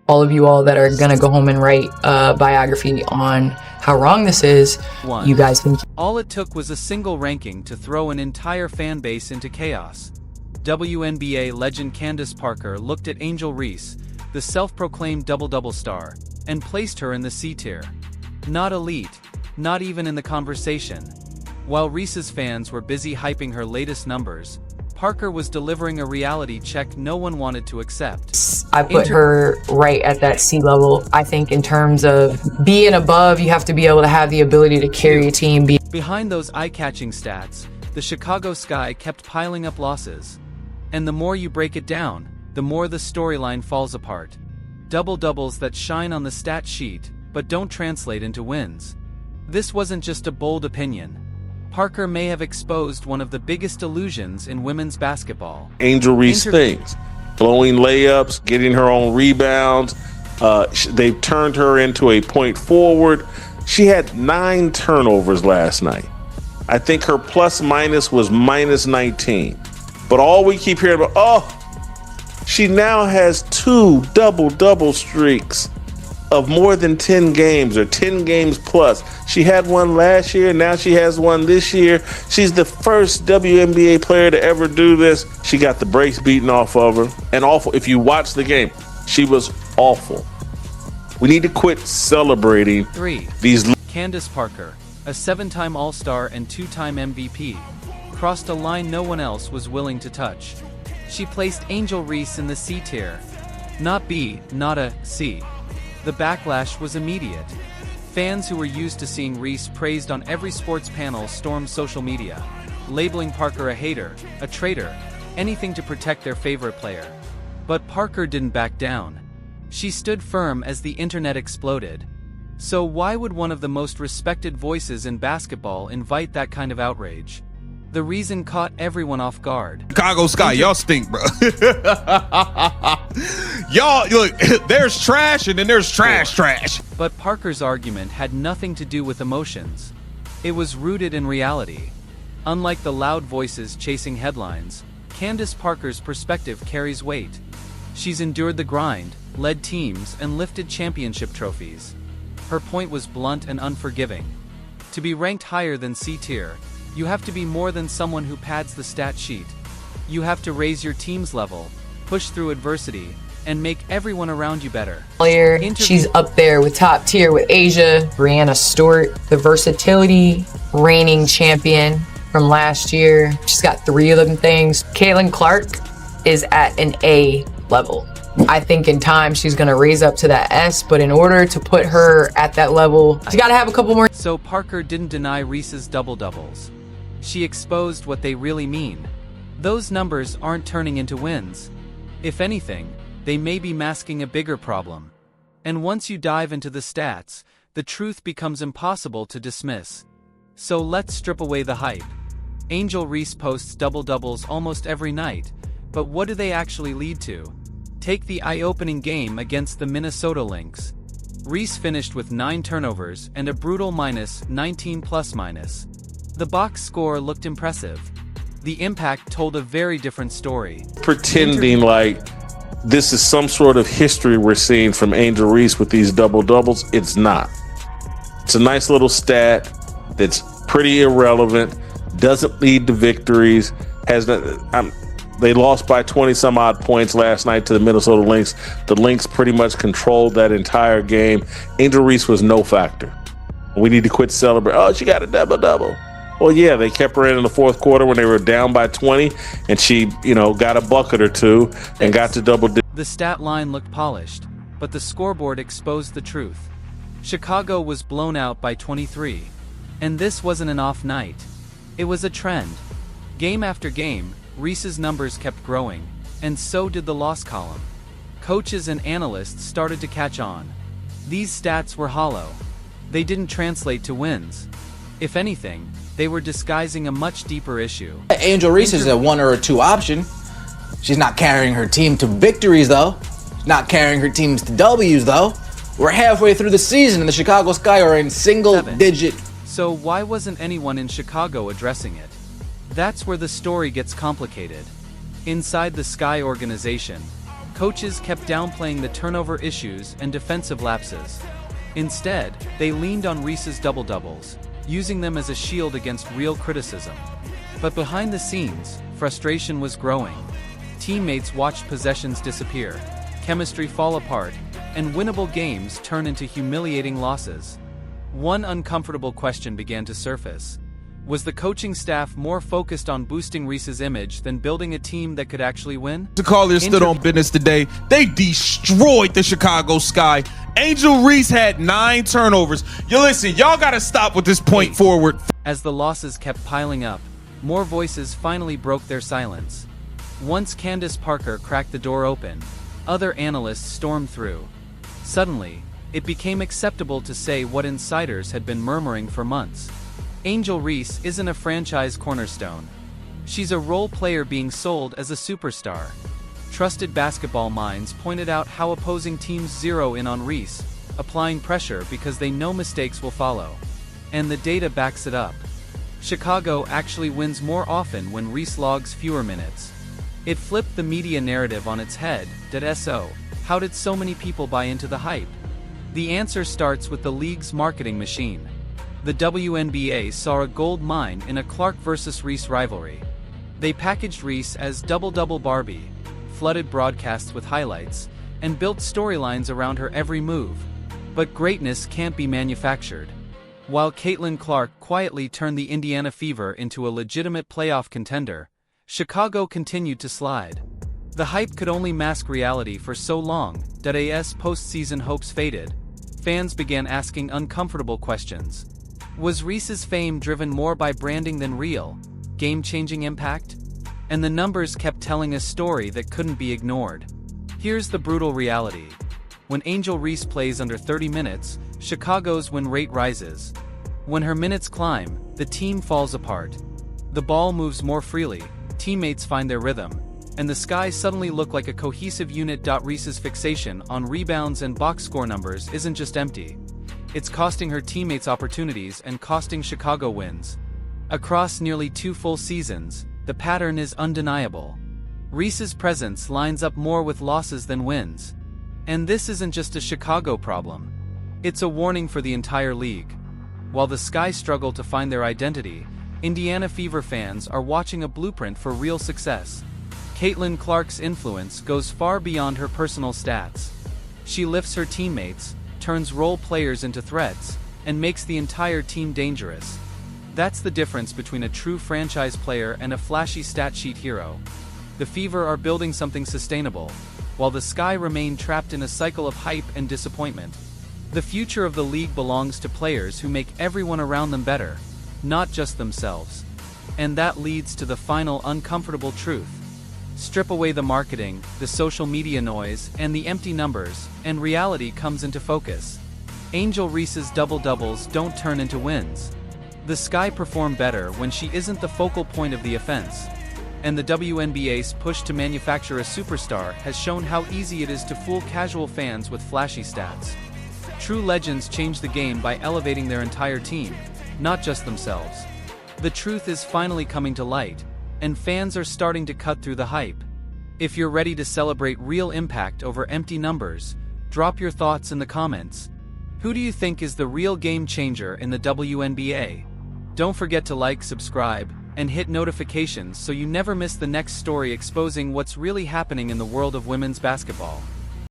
all of you all that are gonna go home and write a biography on how wrong this is, you guys can. All it took was a single ranking to throw an entire fan base into chaos. WNBA legend Candace Parker looked at Angel Reese, the self-proclaimed double-double star, and placed her in the C tier. Not elite, not even in the conversation. While Reese's fans were busy hyping her latest numbers, Parker was delivering a reality check no one wanted to accept. I put her right at that C level. I think in terms of being above, you have to be able to have the ability to carry a team. Behind those eye-catching stats, the Chicago Sky kept piling up losses. And the more you break it down, the more the storyline falls apart. Double-doubles that shine on the stat sheet, but don't translate into wins. This wasn't just a bold opinion. Parker may have exposed one of the biggest illusions in women's basketball. Angel Reese things, blowing layups, getting her own rebounds. They've turned her into a point forward. She had 9 turnovers last night. I think her plus minus was minus 19. But all we keep hearing about, she now has 2 double-double streaks of more than 10 games or 10 games plus. She had one last year, now she has one this year. She's the first WNBA player to ever do this. She got the brakes beaten off of her. And awful, if you watch the game, she was awful. We need to quit celebrating 3. Candace Parker, a 7-time All-Star and 2-time MVP, crossed a line no one else was willing to touch. She placed Angel Reese in the C tier. Not B, not a C. The backlash was immediate. Fans who were used to seeing Reese praised on every sports panel stormed social media, labeling Parker a hater, a traitor, anything to protect their favorite player. But Parker didn't back down. She stood firm as the internet exploded. So why would one of the most respected voices in basketball invite that kind of outrage? The reason caught everyone off guard. Chicago Sky, y'all stink, bro. Y'all, look, there's trash and then there's trash. But Parker's argument had nothing to do with emotions. It was rooted in reality. Unlike the loud voices chasing headlines, Candace Parker's perspective carries weight. She's endured the grind, led teams, and lifted championship trophies. Her point was blunt and unforgiving. To be ranked higher than C tier, you have to be more than someone who pads the stat sheet. You have to raise your team's level, push through adversity, and make everyone around you better. She's up there with top tier with Asia, Brianna Stewart, the versatility reigning champion from last year. She's got 3 of them things. Caitlin Clark is at an A level. I think in time she's gonna raise up to that S, but in order to put her at that level, she's gotta have a couple more. So Parker didn't deny Reese's double-doubles. She exposed what they really mean. Those numbers aren't turning into wins. If anything, they may be masking a bigger problem. And once you dive into the stats, the truth becomes impossible to dismiss. So let's strip away the hype. Angel Reese posts double-doubles almost every night, but what do they actually lead to? Take the eye-opening game against the Minnesota Lynx. Reese finished with 9 turnovers and a brutal minus 19 plus-minus. The box score looked impressive. The impact told a very different story. Pretending like this is some sort of history we're seeing from Angel Reese with these double-doubles, it's not. It's a nice little stat that's pretty irrelevant, doesn't lead to victories, they lost by 20 some odd points last night to the Minnesota Lynx. The Lynx pretty much controlled that entire game. Angel Reese was no factor. We need to quit celebrating. Oh, she got a double-double. Well, yeah, they kept her in the fourth quarter when they were down by 20, and she, got a bucket or 2 and got to double digits. The stat line looked polished, but the scoreboard exposed the truth. Chicago was blown out by 23. And this wasn't an off night. It was a trend. Game after game, Reese's numbers kept growing, and so did the loss column. Coaches and analysts started to catch on. These stats were hollow. They didn't translate to wins. If anything, they were disguising a much deeper issue. Angel Reese is a 1 or a 2 option. She's not carrying her team to victories, though. She's not carrying her teams to W's, though. We're halfway through the season, and the Chicago Sky are in single-digit. So why wasn't anyone in Chicago addressing it? That's where the story gets complicated. Inside the Sky organization, coaches kept downplaying the turnover issues and defensive lapses. Instead, they leaned on Reese's double-doubles, using them as a shield against real criticism. But behind the scenes, frustration was growing. Teammates watched possessions disappear, chemistry fall apart, and winnable games turn into humiliating losses. One uncomfortable question began to surface. Was the coaching staff more focused on boosting Reese's image than building a team that could actually win? The Callers stood on business today. They destroyed the Chicago Sky. Angel Reese had 9 turnovers. You listen, y'all gotta stop with this point forward. As the losses kept piling up, more voices finally broke their silence. Once Candace Parker cracked the door open, other analysts stormed through. Suddenly, it became acceptable to say what insiders had been murmuring for months. Angel Reese isn't a franchise cornerstone. She's a role player being sold as a superstar. Trusted basketball minds pointed out how opposing teams zero in on Reese, applying pressure because they know mistakes will follow. And the data backs it up. Chicago actually wins more often when Reese logs fewer minutes. It flipped the media narrative on its head. So, how did so many people buy into the hype? The answer starts with the league's marketing machine. The WNBA saw a gold mine in a Clark versus Reese rivalry. They packaged Reese as double-double Barbie, flooded broadcasts with highlights, and built storylines around her every move. But greatness can't be manufactured. While Caitlin Clark quietly turned the Indiana Fever into a legitimate playoff contender, Chicago continued to slide. The hype could only mask reality for so long. As postseason hopes faded, fans began asking uncomfortable questions. Was Reese's fame driven more by branding than real, game-changing impact? And the numbers kept telling a story that couldn't be ignored. Here's the brutal reality. When Angel Reese plays under 30 minutes, Chicago's win rate rises. When her minutes climb, the team falls apart. The ball moves more freely, teammates find their rhythm, and the Sky suddenly look like a cohesive unit. Reese's fixation on rebounds and box score numbers isn't just empty. It's costing her teammates opportunities and costing Chicago wins. Across nearly 2 full seasons, the pattern is undeniable. Reese's presence lines up more with losses than wins. And this isn't just a Chicago problem. It's a warning for the entire league. While the Sky struggle to find their identity, Indiana Fever fans are watching a blueprint for real success. Caitlin Clark's influence goes far beyond her personal stats. She lifts her teammates, turns role players into threats, and makes the entire team dangerous. That's the difference between a true franchise player and a flashy stat sheet hero. The Fever are building something sustainable, while the Sky remain trapped in a cycle of hype and disappointment. The future of the league belongs to players who make everyone around them better, not just themselves. And that leads to the final uncomfortable truth. Strip away the marketing, the social media noise, and the empty numbers, and reality comes into focus. Angel Reese's double-doubles don't turn into wins. The Sky perform better when she isn't the focal point of the offense. And the WNBA's push to manufacture a superstar has shown how easy it is to fool casual fans with flashy stats. True legends change the game by elevating their entire team, not just themselves. The truth is finally coming to light, and fans are starting to cut through the hype. If you're ready to celebrate real impact over empty numbers, drop your thoughts in the comments. Who do you think is the real game changer in the WNBA? Don't forget to like, subscribe, and hit notifications so you never miss the next story exposing what's really happening in the world of women's basketball.